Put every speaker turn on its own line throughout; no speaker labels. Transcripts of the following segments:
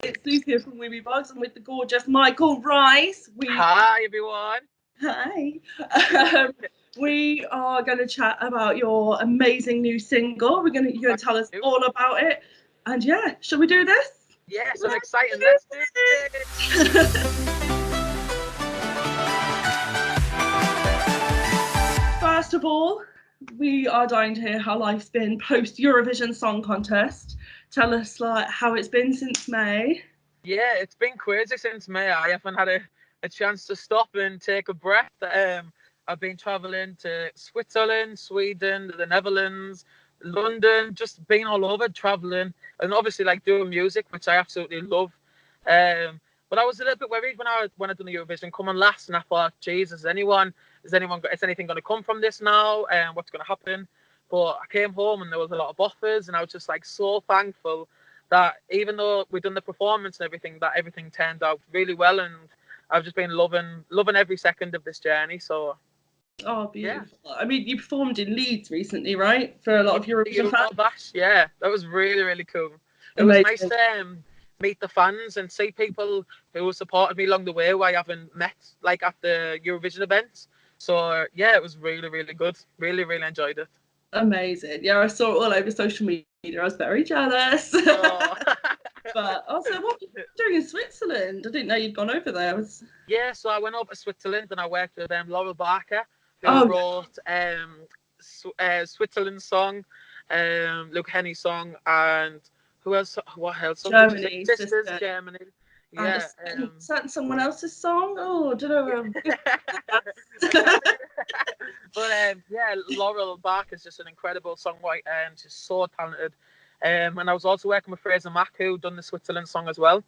It's Luke here from wiwibloggs. I'm with the gorgeous Michael Rice.
Hi, everyone.
Hi. We are going to chat about your amazing new single. You're going to tell us all about it. And yeah, shall we do this?
Yes, I'm excited. Let's do it.
First of all, we are dying to hear how life's been post Eurovision Song Contest. Tell us how it's been since May.
Yeah, it's been crazy since May. I haven't had a chance to stop and take a breath. I've been traveling to Switzerland, Sweden, the Netherlands, London, just been all over traveling, and obviously doing music, which I absolutely love. But I was a little bit worried when I done the Eurovision coming last, and I thought, Jesus, is anything going to come from this now? And what's going to happen? But I came home and there was a lot of offers, and I was just so thankful that even though we'd done the performance and everything, that everything turned out really well, and I've just been loving every second of this journey. So.
Oh, beautiful. Yeah. I mean, you performed in Leeds recently, right? For a lot of Eurovision fans.
Bash, yeah, that was really, really cool. It was nice to meet the fans and see people who supported me along the way who I haven't met, at the Eurovision events. So, yeah, it was really, really good. Really, really enjoyed it.
Amazing. Yeah, I saw it all over social media. I was very jealous.
Oh.
But also, what were you doing in Switzerland? I didn't know you'd gone over there.
Yeah, so I went over to Switzerland and I worked with Laurel Barker, who wrote Switzerland song, Luke Henny song, and who else? What else?
Germany,
Sisters, Germany. Yeah,
someone else's song. Oh, I don't know.
But yeah, Laurel Barker is just an incredible songwriter and she's so talented. And I was also working with Fraser Mack, who done the Switzerland song as well.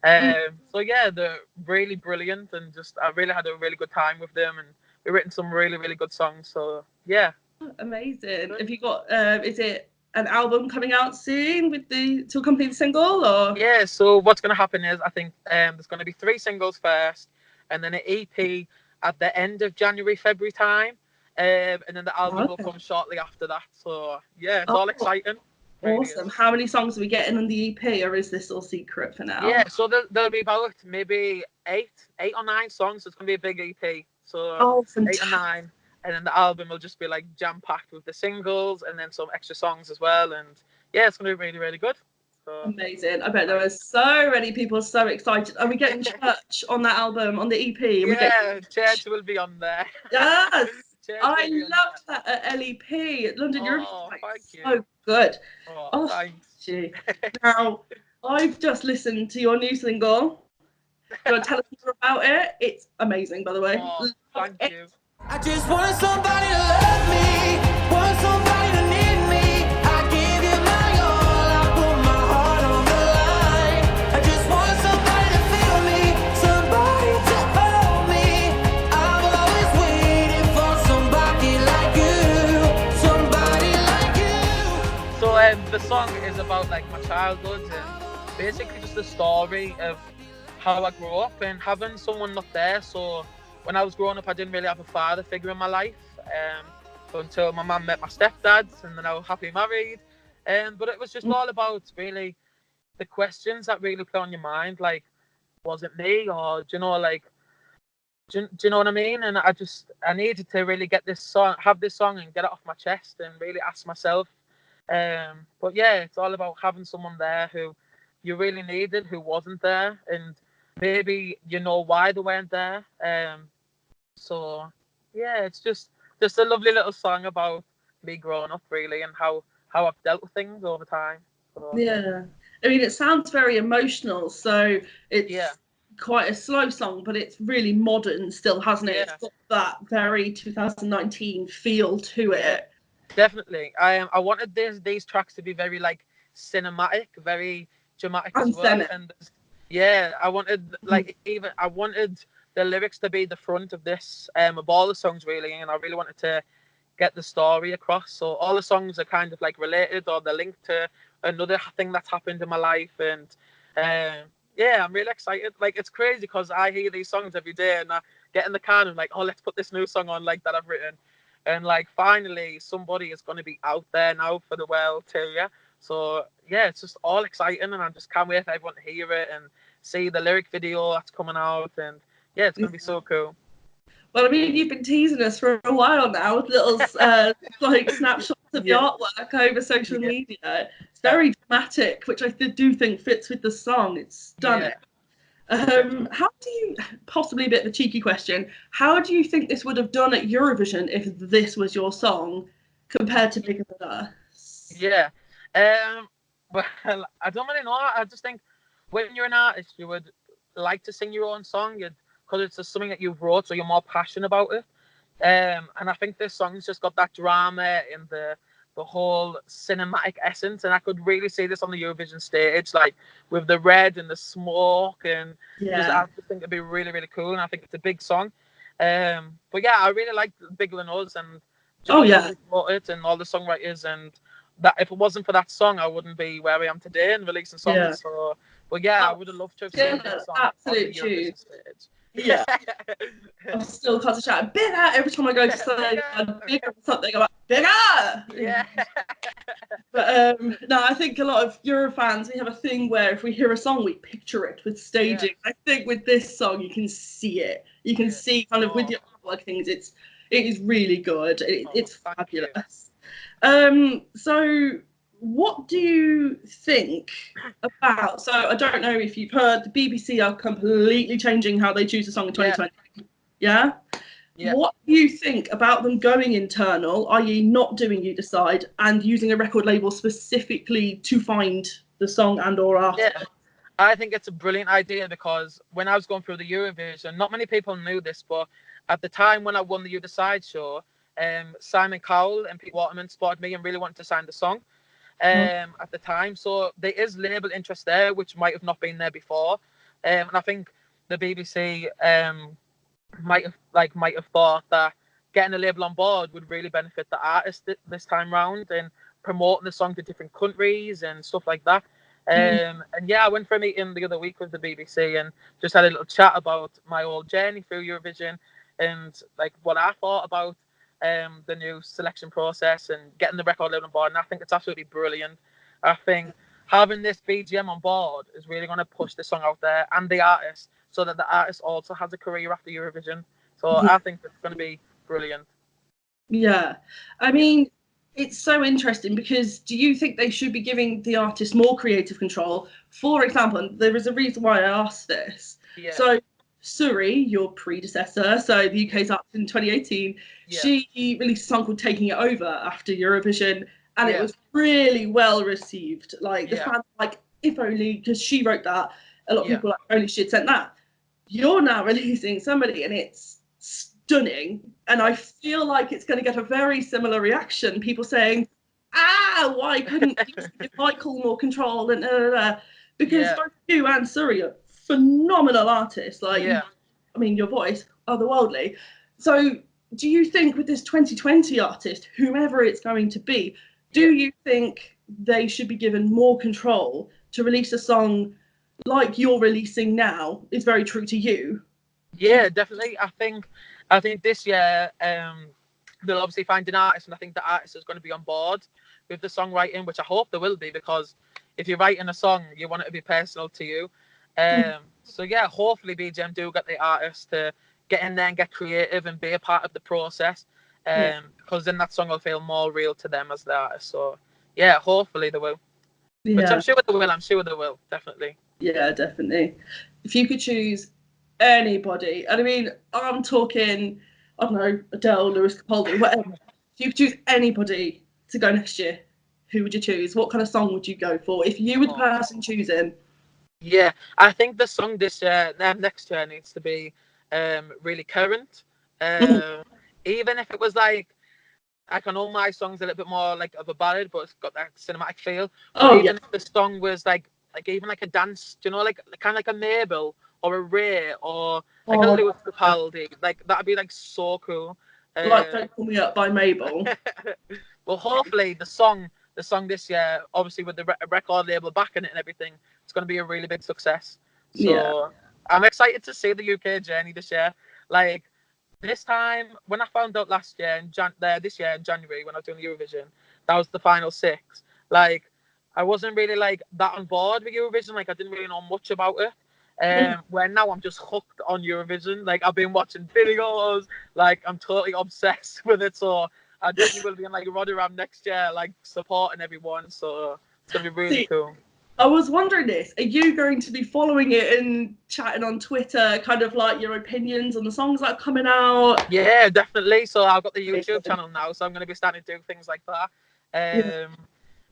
So yeah, they're really brilliant, and I really had a really good time with them, and we've written some really, really good songs. So yeah,
amazing. Have you got? Is it an album coming out soon to accompany the single, or?
Yeah. So what's going to happen is I think there's going to be 3 singles first, and then an EP at the end of January, February time, and then the album will come shortly after that. So yeah, it's all exciting.
Awesome. Really. How many songs are we getting on the EP, or is this all secret for now?
Yeah, so there'll be about maybe 8 or 9 songs. So it's going to be a big EP. So 8 or 9. And then the album will just be jam-packed with the singles and then some extra songs as well. And yeah, it's going to be really, really good. So,
amazing. I bet there are so many people so excited. Are we getting Church on that album, on the EP?
Yeah, Church will be on there.
Yes! I loved that at LEP, at London Eurovision. So good.
Oh, thanks.
Gee. Now, I've just listened to your new single. Do you want to tell us more about it? It's amazing, by the way.
Oh, thank you.
I just want somebody to love me, want somebody to need me. I give you my all, I put my heart on the line. I just want somebody to feel me, somebody to hold me. I've always waited for somebody like you, somebody like you.
So the song is about my childhood and basically just the story of how I grew up and having someone not there. So when I was growing up, I didn't really have a father figure in my life until my mum met my stepdad, and then I was happily married. But it was just all about really the questions that really play on your mind, was it me, or do you know what I mean? And I needed to really have this song and get it off my chest and really ask myself. But yeah, it's all about having someone there who you really needed, who wasn't there, and maybe why they weren't there. So yeah, it's just a lovely little song about me growing up, really, and how I've dealt with things over time. So,
yeah, I mean, it sounds very emotional, so it's quite a slow song, but it's really modern still, hasn't it? Yeah. It's got that very 2019 feel to it.
Definitely. I wanted these tracks to be very cinematic, very dramatic as well, and yeah, I wanted I wanted the lyrics to be the front of this of all the songs, really, and I really wanted to get the story across. So all the songs are kind of related, or they're linked to another thing that's happened in my life, and yeah, I'm really excited. It's crazy because I hear these songs every day, and I get in the car and I'm like, oh, let's put this new song on that I've written, and finally somebody is going to be out there now for the world to hear. So yeah, it's just all exciting, and I just can't wait for everyone to hear it and see the lyric video that's coming out, and yeah, it's gonna be so cool.
Well, I mean, you've been teasing us for a while now with little like snapshots of the artwork over social media. It's very dramatic, which I do think fits with the song. It's stunning. How do you, possibly a bit of a cheeky question, how do you think this would have done at Eurovision if this was your song compared to Bigger Than Us?
Yeah. Well, I don't really know. I just think when you're an artist, you would like to sing your own song because it's just something that you've wrote, so you're more passionate about it. And I think this song's just got that drama and the whole cinematic essence, and I could really see this on the Eurovision stage, like with the red and the smoke, and I just think it'd be really, really cool, and I think it's a big song. But yeah, I really like Bigger Than Us, and wrote it, and all the songwriters, and that if it wasn't for that song, I wouldn't be where I am today and releasing songs.
Yeah.
So, but yeah, I would have loved to have seen this song on the Eurovision stage.
Yeah. I'm still constantly shouting bigger every time I go to say bigger something. I'm like, bigger!
Yeah.
But no, I think a lot of Euro fans, we have a thing where if we hear a song, we picture it with staging. I think with this song, you can see it. You can see kind of with the artwork things. It is really good. It's fabulous. So what do you think about, so I don't know if you've heard, the BBC are completely changing how they choose a song in 2020. Yeah? What do you think about them going internal, i.e. not doing You Decide, and using a record label specifically to find the song and or artist?
Yeah. I think it's a brilliant idea, because when I was going through the Eurovision, not many people knew this, but at the time when I won the You Decide show, Simon Cowell and Pete Waterman spotted me and really wanted to sign the song. At the time, so there is label interest there, which might have not been there before, and I think the BBC might have thought that getting a label on board would really benefit the artist this time round, and promoting the song to different countries and stuff like that. And yeah, I went for a meeting the other week with the BBC and just had a little chat about my whole journey through Eurovision and like what I thought about the new selection process and getting the record label on board, and I think it's absolutely brilliant. I think having this BGM on board is really going to push the song out there and the artist, so that the artist also has a career after Eurovision. So I think it's going to be brilliant.
Yeah, I mean, it's so interesting, because do you think they should be giving the artist more creative control? For example, there is a reason why I asked this. So Suri, your predecessor, so the UK's up in 2018, she released a song called Taking It Over after Eurovision, and it was really well received. Like, the fans like, if only, because she wrote that, a lot of people like, only she had sent that. You're now releasing somebody, and it's stunning, and I feel like it's going to get a very similar reaction. People saying, why couldn't you give Michael more control, and because both you and Suri are phenomenal artists, like I mean, your voice otherworldly. So do you think with this 2020 artist, whomever it's going to be, do you think they should be given more control to release a song like you're releasing now is very true to you?
Yeah, definitely. I think this year they'll obviously find an artist, and I think the artist is going to be on board with the songwriting, which I hope they will be, because if you're writing a song, you want it to be personal to you. So yeah, hopefully BGM do get the artist to get in there and get creative and be a part of the process, because then that song will feel more real to them as the artist. So yeah, hopefully they will. Which I'm sure they will. I'm sure they will, definitely.
Yeah, definitely. If you could choose anybody, and I mean, I'm talking, I don't know, Adele, Lewis Capaldi, whatever. If you could choose anybody to go next year, who would you choose? What kind of song would you go for if you were the person choosing?
Yeah, I think the song next year needs to be really current. Even if it was like, I can know my song's a little bit more like of a ballad, but it's got that cinematic feel. If the song was like even like a dance, you know, like kind of like a Mabel or a Ray or like a Lewis Capaldi, like that'd be like so cool.
Like Don't Call Me Up by Mabel.
Well, hopefully the song this year, obviously with the record label backing it and everything, it's going to be a really big success. So I'm excited to see the UK journey this year. Like this time, when I found out last year this year in January when I was doing Eurovision, that was the final 6. Like I wasn't really like that on board with Eurovision. Like I didn't really know much about it. Where now I'm just hooked on Eurovision. Like I've been watching videos. Like I'm totally obsessed with it. So I definitely will be in like Rotterdam next year, like supporting everyone. So it's gonna be really cool.
I was wondering this. Are you going to be following it and chatting on Twitter, kind of like your opinions on the songs that are coming out?
Yeah, definitely. So I've got the YouTube channel now, so I'm going to be starting to do things like that.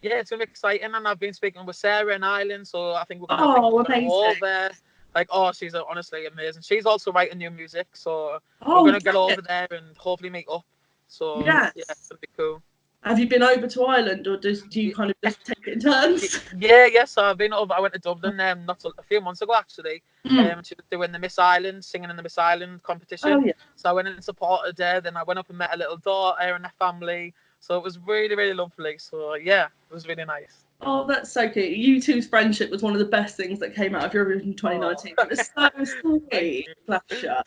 Yeah, it's going to be exciting. And I've been speaking with Sarah in Ireland, so I think we're going to have all there. Like, she's honestly amazing. She's also writing new music, so we're going to get over there and hopefully meet up. So, yeah, it's going to be cool.
Have you been over to Ireland, or do you kind of just take it in turns?
Yeah. So I've been over. I went to Dublin a few months ago, actually. She was doing the Miss Ireland, singing in the Miss Ireland competition.
Oh, yeah.
So I went and supported her. Then I went up and met a little daughter and her family. So it was really, really lovely. So yeah, it was really nice.
Oh, that's so cute. You two's friendship was one of the best things that came out of Eurovision 2019. It was so sweet. Pleasure.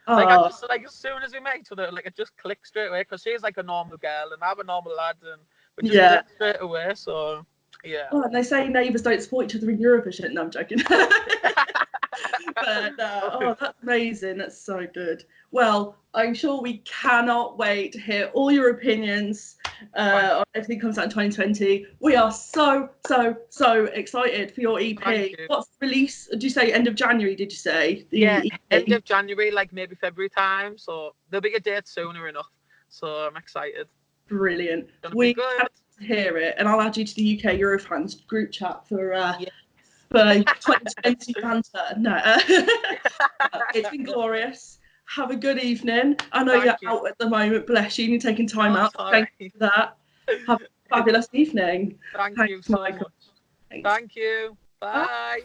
Like I just as soon as we met each other, like it just clicked straight away because she's like a normal girl and I'm a normal lad, and we just clicked straight away. So yeah.
Oh, and they say neighbours don't support each other in Eurovision. No, I'm joking. But that's amazing. That's so good. Well, I'm sure we cannot wait to hear all your opinions on everything comes out in 2020. We are so excited for your EP. What's the release? Did you say end of January? Did you say?
End of January, like maybe February time. So there'll be a date sooner enough. So I'm excited.
Brilliant. We can't hear it, and I'll add you to the UK Eurofans group chat for 2020 banter. No, it's been glorious. Have a good evening. I know you're out at the moment, bless you, and you're taking time out. Thank you for that. Have a fabulous evening.
Thank you so much. Thank you. Bye.